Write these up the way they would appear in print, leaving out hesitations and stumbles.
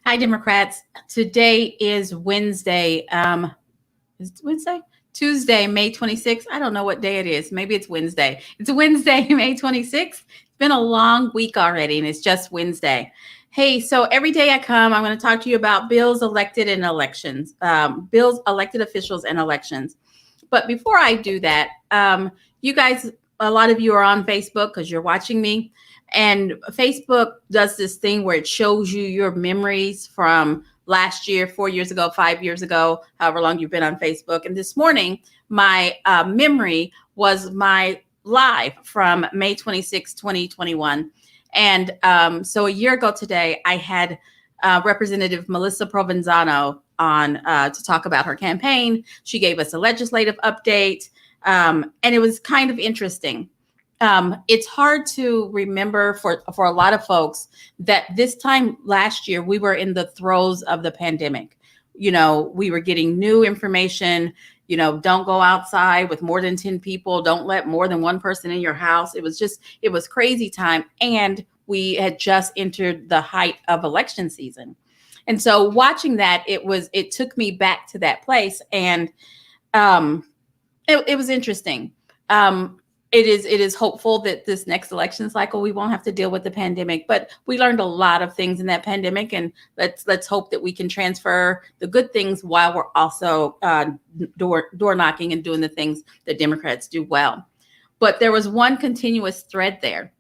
Hi, Democrats. Today is Wednesday. Is it Wednesday? Tuesday, May 26th. I don't know what day it is. Maybe it's Wednesday. It's Wednesday, May 26th. It's been a long week already, and it's just Wednesday. Hey, so every day I come, I'm going to talk to you about bills elected and elections, bills elected officials and elections. But before I do that, you guys, a lot of you are on Facebook because you're watching me. And Facebook does this thing where it shows you your memories from last year, 4 years ago, 5 years ago, however long you've been on Facebook. And this morning, my memory was my live from May 26, 2021. And so a year ago today, I had Representative Melissa Provenzano on to talk about her campaign. She gave us a legislative update, and it was kind of interesting. It's hard to remember for a lot of folks that this time last year, we were in the throes of the pandemic. You know, we were getting new information, don't go outside with more than 10 people. Don't let more than one person in your house. It was crazy time. And we had just entered the height of election season. And so watching that, it took me back to that place. And it was interesting. It is hopeful that this next election cycle, we won't have to deal with the pandemic, but we learned a lot of things in that pandemic, and let's hope that we can transfer the good things while we're also door knocking and doing the things that Democrats do well. But there was one continuous thread there.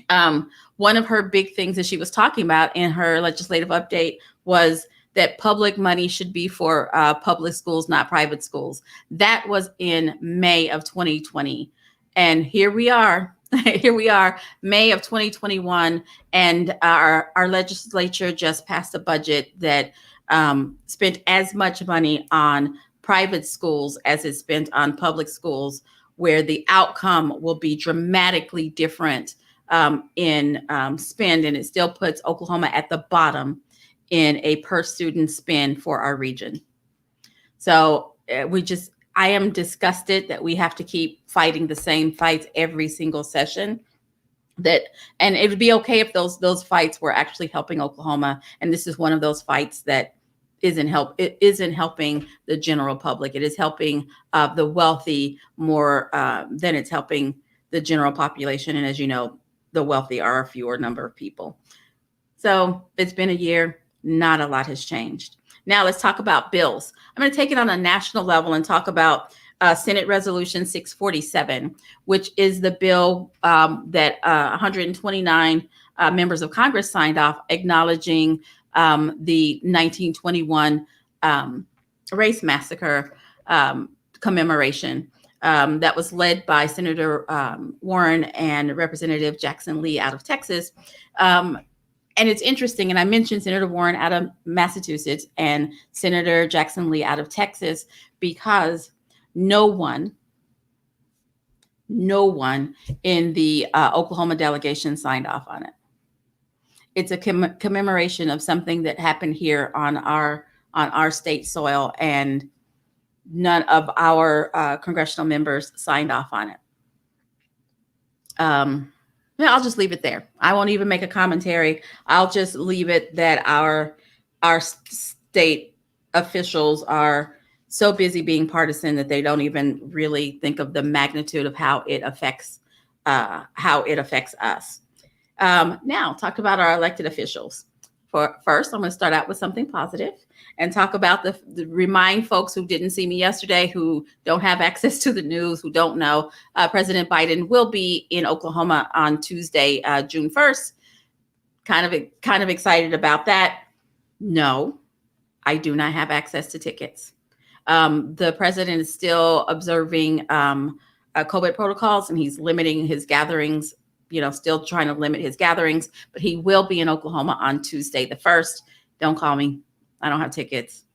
One of her big things that she was talking about in her legislative update was that public money should be for public schools, not private schools. That was in May of 2020. And here we are, May of 2021, and our legislature just passed a budget that spent as much money on private schools as it spent on public schools, where the outcome will be dramatically different in spend, and it still puts Oklahoma at the bottom in a per student spend for our region. So I am disgusted that we have to keep fighting the same fights every single session. And it would be okay if those fights were actually helping Oklahoma. And this is one of those fights that it isn't helping the general public. It is helping the wealthy more than it's helping the general population. And as you know, the wealthy are a fewer number of people. So it's been a year. Not a lot has changed. Now let's talk about bills. I'm going to take it on a national level and talk about Senate Resolution 647, which is the bill that 129 members of Congress signed off, acknowledging the 1921 race massacre commemoration that was led by Senator Warren and Representative Jackson Lee out of Texas. And it's interesting, and I mentioned Senator Warren out of Massachusetts and Senator Jackson Lee out of Texas because no one in the Oklahoma delegation signed off on it. It's a commemoration of something that happened here on our state soil, and none of our congressional members signed off on it. Yeah, I'll just leave it there. I won't even make a commentary. I'll just leave it that our state officials are so busy being partisan that they don't even really think of the magnitude of how it affects us. Now, talk about our elected officials. First, I'm going to start out with something positive and talk about the remind folks who didn't see me yesterday, who don't have access to the news, who don't know, President Biden will be in Oklahoma on Tuesday, June 1st. Kind of excited about that. No, I do not have access to tickets. The president is still observing COVID protocols, and he's limiting his gatherings, still trying to limit his gatherings, but he will be in Oklahoma on Tuesday the 1st. Don't call me. I don't have tickets.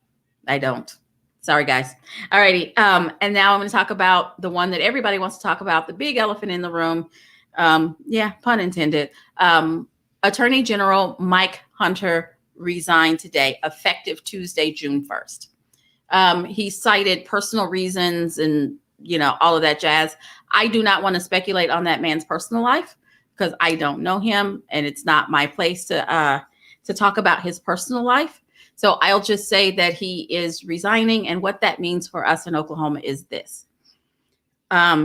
I don't. Sorry, guys. All righty. And now I'm going to talk about the one that everybody wants to talk about, the big elephant in the room. Yeah, pun intended. Attorney General Mike Hunter resigned today, effective Tuesday, June 1st. He cited personal reasons and, all of that jazz. I do not want to speculate on that man's personal life because I don't know him, and it's not my place to to talk about his personal life. So I'll just say that he is resigning. And what that means for us in Oklahoma is this.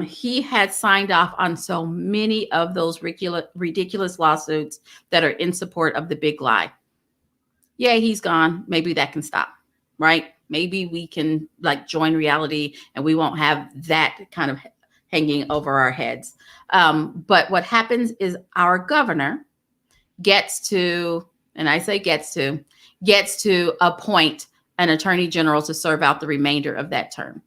He had signed off on so many of those ridiculous lawsuits that are in support of the big lie. Yeah, he's gone. Maybe that can stop, right? Maybe we can like join reality and we won't have that kind of hanging over our heads. But what happens is our governor gets to, and I say gets to appoint an attorney general to serve out the remainder of that term.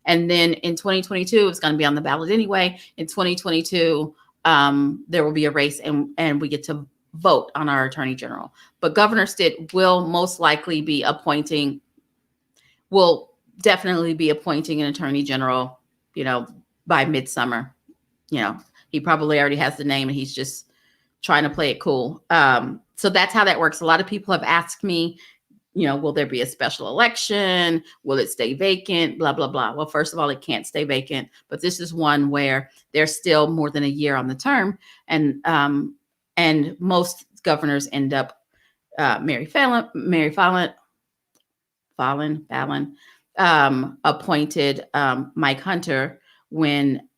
And then in 2022, it's going to be on the ballot anyway. In 2022, there will be a race and we get to vote on our attorney general. But Governor Stitt will most likely be will definitely be appointing an attorney general, by midsummer. He probably already has the name and he's just trying to play it cool. So that's how that works. A lot of people have asked me, will there be a special election? Will it stay vacant? Blah, blah, blah. Well, first of all, it can't stay vacant, but this is one where there's still more than a year on the term. And most governors end up, Mary Fallon appointed Mike Hunter when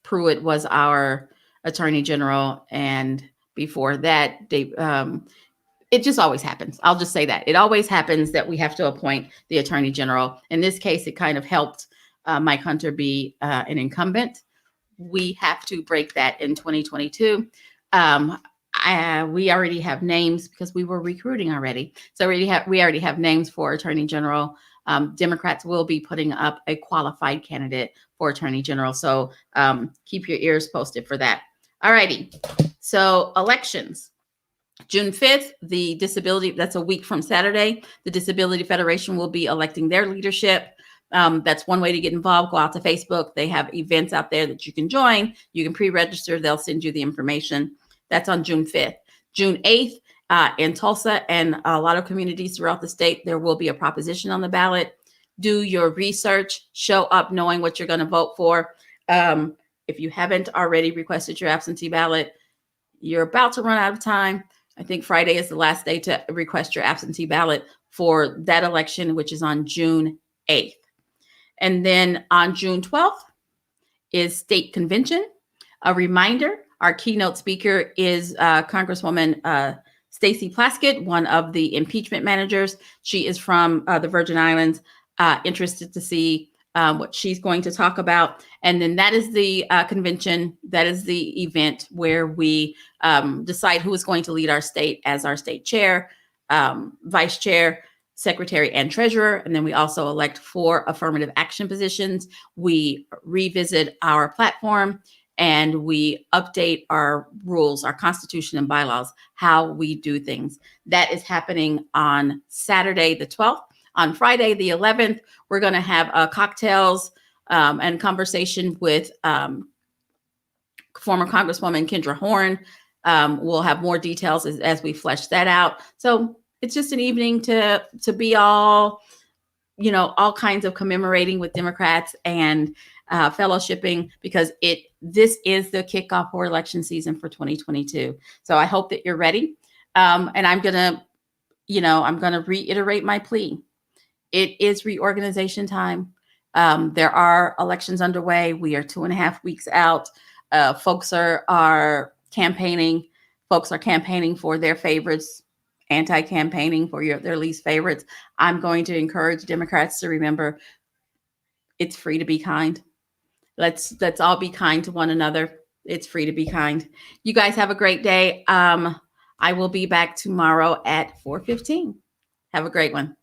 Pruitt was our attorney general. And before that, it just always happens. I'll just say that. It always happens that we have to appoint the attorney general. In this case, it kind of helped Mike Hunter be an incumbent. We have to break that in 2022. We already have names because we were recruiting already. So we already have names for attorney general. Democrats will be putting up a qualified candidate for attorney general. So keep your ears posted for that. All righty. So elections. June 5th, that's a week from Saturday, the Disability Federation will be electing their leadership. That's one way to get involved. Go out to Facebook. They have events out there that you can join. You can pre-register. They'll send you the information. That's on June 5th. June 8th, in Tulsa and a lot of communities throughout the state, there will be a proposition on the ballot. Do your research. Show up knowing what you're going to vote for. If you haven't already requested your absentee ballot, you're about to run out of time. I think Friday is the last day to request your absentee ballot for that election, which is on June 8th. And then on June 12th is state convention. A reminder, our keynote speaker is Congresswoman Stacey Plaskett, one of the impeachment managers. She is from the Virgin Islands. Interested to see what she's going to talk about. And then that is the convention. That is the event where we decide who is going to lead our state as our state chair, vice chair, secretary, and treasurer. And then we also elect 4 affirmative action positions. We revisit our platform and we update our rules, our constitution and bylaws, how we do things. That is happening on Saturday, the 12th. On Friday, the 11th, we're going to have cocktails and conversation with former Congresswoman Kendra Horn. We'll have more details as we flesh that out. So it's just an evening to be all kinds of commemorating with Democrats and fellowshipping, because this is the kickoff for election season for 2022. So I hope that you're ready. And I'm going to reiterate my plea. It is reorganization time. There are elections underway. We are 2.5 weeks out. Folks are campaigning. Folks are campaigning for their favorites, anti-campaigning for their least favorites. I'm going to encourage Democrats to remember it's free to be kind. Let's all be kind to one another. It's free to be kind. You guys have a great day. I will be back tomorrow at 4:15. Have a great one.